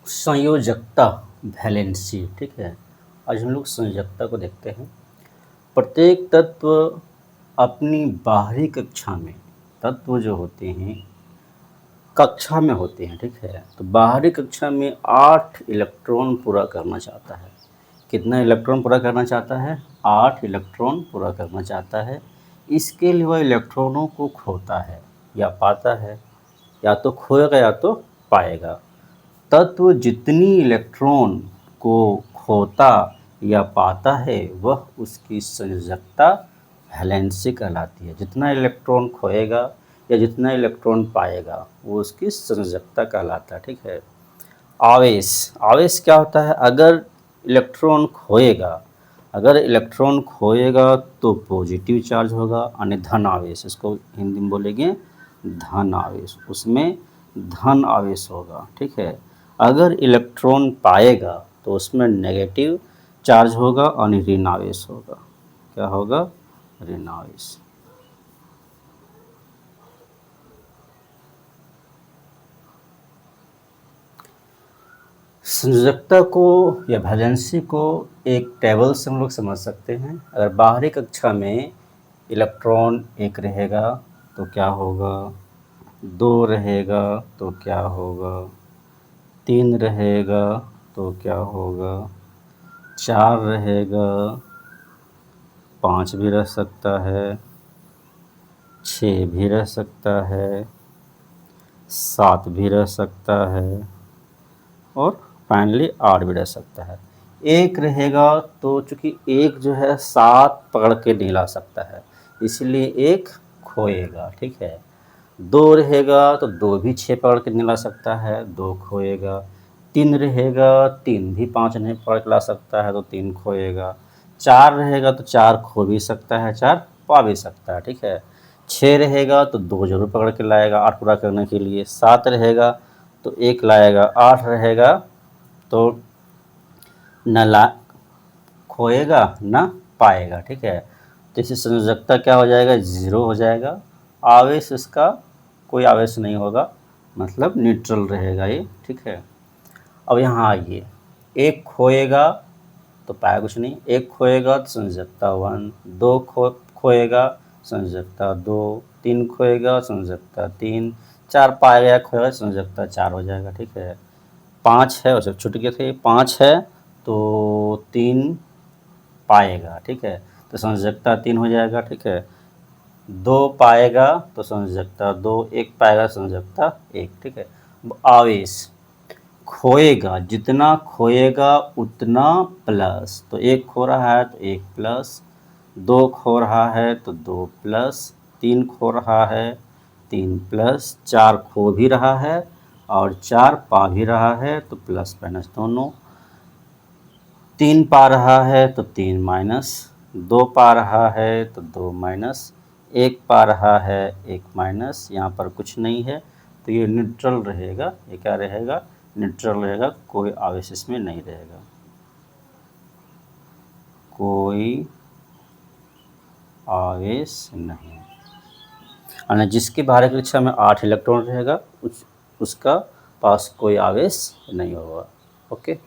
संयोजकता valency, ठीक है। आज हम लोग संयोजकता को देखते हैं। प्रत्येक तत्व अपनी बाहरी कक्षा में, तत्व जो होते हैं कक्षा में होते हैं, ठीक है। तो बाहरी कक्षा में 8 इलेक्ट्रॉन पूरा करना चाहता है। कितना इलेक्ट्रॉन पूरा करना चाहता है? 8 इलेक्ट्रॉन पूरा करना चाहता है। इसके लिए वह इलेक्ट्रॉनों को खोता है या पाता है, या तो खोएगा या तो पाएगा। तत्व जितनी इलेक्ट्रॉन को खोता या पाता है वह उसकी संयोजकता वैलेंसी कहलाती है। जितना इलेक्ट्रॉन खोएगा या जितना इलेक्ट्रॉन पाएगा वो उसकी संयोजकता कहलाता है, ठीक है। आवेश, आवेश क्या होता है? अगर इलेक्ट्रॉन खोएगा तो पॉजिटिव चार्ज होगा, यानी धन आवेश, इसको हिंदी में बोलेंगे धन आवेश, उसमें धन आवेश होगा, ठीक है। अगर इलेक्ट्रॉन पाएगा तो उसमें नेगेटिव चार्ज होगा और ऋण आवेश होगा। क्या होगा? ऋण आवेश। संयोजकता को या वैलेंसी को एक टेबल से हम लोग समझ सकते हैं। अगर बाहरी कक्षा में इलेक्ट्रॉन 1 रहेगा तो क्या होगा, 2 रहेगा तो क्या होगा, 3 रहेगा तो क्या होगा, 4 रहेगा, 5 भी रह सकता है, 6 भी रह सकता है, 7 भी रह सकता है और फाइनली 8 भी रह सकता है। 1 रहेगा तो चूँकि 1 जो है 7 पकड़ के नहीं ला सकता है, इसलिए 1 खोएगा, ठीक है। 2 रहेगा तो 2 भी 6 पकड़ के नहीं ला सकता है, 2 खोएगा। 3 रहेगा, 3 भी 5 नहीं पकड़ के ला सकता है तो 3 खोएगा। 4 रहेगा तो 4 खो भी सकता है, 4 पा भी सकता है, ठीक है। 6 रहेगा तो 2 जरूर पकड़ के लाएगा 8 पूरा करने के लिए। 7 रहेगा तो 1 लाएगा। 8 रहेगा तो न ला खोएगा न पाएगा, ठीक है। तो इससे संयोजकता क्या हो जाएगा? 0 हो जाएगा। आवेश इसका कोई आवेश नहीं होगा, मतलब न्यूट्रल रहेगा ये, ठीक है। अब यहाँ आइए, 1 खोएगा तो पाया कुछ नहीं, 1 खोएगा तो संयोजकता 1, 2 खोएगा संयोजकता 2, 3 खोएगा संयोजकता 3, 4 पाएगा या खोएगा संयोजकता 4 हो जाएगा, ठीक है। 5 है, वैसे छूट गए थे, 5 है तो 3 पाएगा, ठीक है, तो संयोजकता 3 हो जाएगा, ठीक है। 2 पाएगा तो संयोजकता 2, 1 पाएगा संयोजकता 1, ठीक है। आवेश खोएगा, जितना खोएगा उतना प्लस, तो 1 खो रहा है तो 1 प्लस, 2 खो रहा है तो 2 प्लस, 3 खो रहा है 3 प्लस, 4 खो भी रहा है और 4 पा भी रहा है तो प्लस माइनस दोनों। 3 पा रहा है तो 3 माइनस, 2 पा रहा है तो 2 माइनस, 1 पा रहा है 1 माइनस, यहाँ पर कुछ नहीं है तो ये न्यूट्रल रहेगा। ये क्या रहेगा? न्यूट्रल रहेगा, कोई आवेश इसमें नहीं रहेगा, कोई आवेश नहीं। और जिसकी बाहरी कक्षा में 8 इलेक्ट्रॉन रहेगा उसका पास कोई आवेश नहीं होगा। ओके,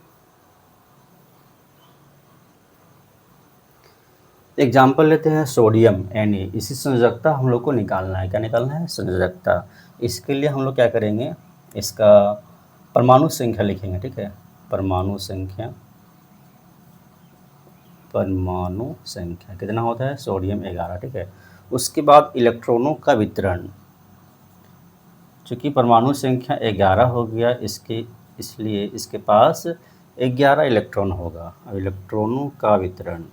एग्जाम्पल लेते हैं सोडियम Na। इसी संयोजकता हम लोग को निकालना है। क्या निकालना है? संयोजकता। इसके लिए हम लोग क्या करेंगे, इसका परमाणु संख्या लिखेंगे, ठीक है। परमाणु संख्या, परमाणु संख्या कितना होता है? सोडियम 11, ठीक है। उसके बाद इलेक्ट्रॉनों का वितरण, चूँकि परमाणु संख्या 11 हो गया इसलिए इसके पास 11 इलेक्ट्रॉन होगा। अब इलेक्ट्रॉनों का वितरण,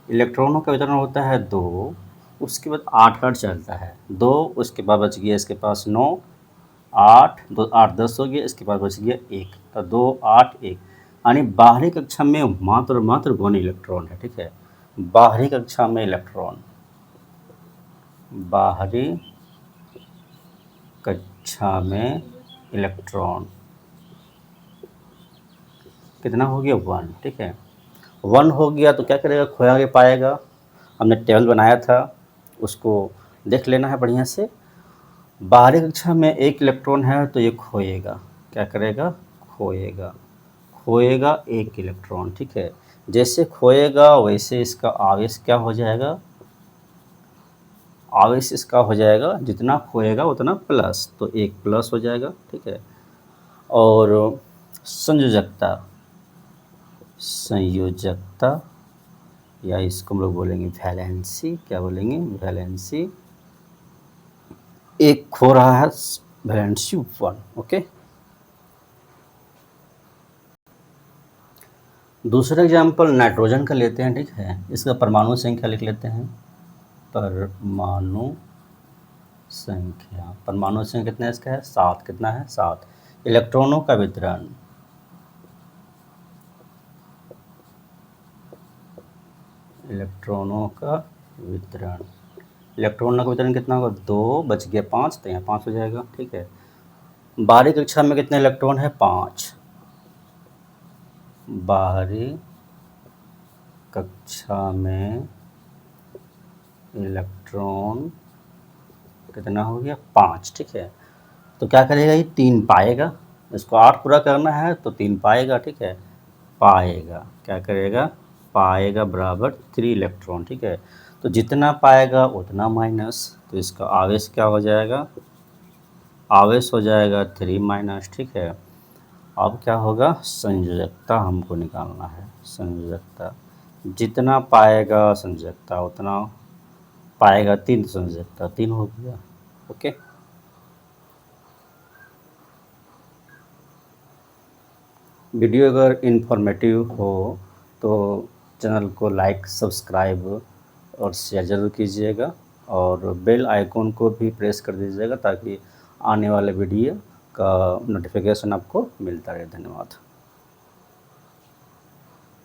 इलेक्ट्रॉनों का वितरण होता है 2, उसके बाद 8 चलता है 2, उसके बाद बच गया इसके पास 9, 8, 2 8 10 हो गया, इसके बाद बच गया 1, तो 2 8 1, यानी बाहरी कक्षा में मात्र 1 इलेक्ट्रॉन है, ठीक है। बाहरी कक्षा में इलेक्ट्रॉन, बाहरी कक्षा में इलेक्ट्रॉन कितना हो गया? 1, ठीक है। 1 हो गया तो क्या करेगा? खोया के पाएगा। हमने टेबल बनाया था, उसको देख लेना है बढ़िया से। बाहरी कक्षा में एक इलेक्ट्रॉन है तो ये खोएगा, क्या करेगा, खोएगा, खोएगा एक इलेक्ट्रॉन, ठीक है। जैसे खोएगा वैसे इसका आवेश क्या हो जाएगा, आवेश इसका हो जाएगा, जितना खोएगा उतना प्लस, तो एक प्लस हो जाएगा, ठीक है। और संयोजकता, संयोजकता या इसको हम लोग बोलेंगे वैलेंसी, क्या बोलेंगे, वैलेंसी, एक खो रहा है, वैलेंसी 1, ओके। दूसरा एग्जाम्पल नाइट्रोजन का लेते हैं, ठीक है। इसका परमाणु संख्या लिख लेते हैं, परमाणु संख्या, परमाणु संख्या कितना है इसका है 7, कितना है 7। इलेक्ट्रॉनों का वितरण, इलेक्ट्रॉनों का वितरण, इलेक्ट्रॉनों का वितरण कितना होगा, 2 बच गया 5, तो यहाँ 5 हो जाएगा, ठीक है। बाहरी कक्षा में कितने इलेक्ट्रॉन है, 5। बाहरी कक्षा में इलेक्ट्रॉन कितना हो गया, 5, ठीक है। तो क्या करेगा, ये 3 पाएगा, इसको 8 पूरा करना है तो 3 पाएगा, ठीक है। पाएगा, क्या करेगा, पाएगा बराबर 3 इलेक्ट्रॉन, ठीक है। तो जितना पाएगा उतना माइनस, तो इसका आवेश क्या हो जाएगा, आवेश हो जाएगा 3 माइनस, ठीक है। अब क्या होगा, संयोजकता हमको निकालना है, संयोजकता, जितना पाएगा संयोजकता उतना पाएगा 3, संयोजकता 3 हो गया, ओके। वीडियो अगर इन्फॉर्मेटिव हो तो चैनल को लाइक, सब्सक्राइब और शेयर ज़रूर कीजिएगा, और बेल आइकॉन को भी प्रेस कर दीजिएगा ताकि आने वाले वीडियो का नोटिफिकेशन आपको मिलता रहे। धन्यवाद।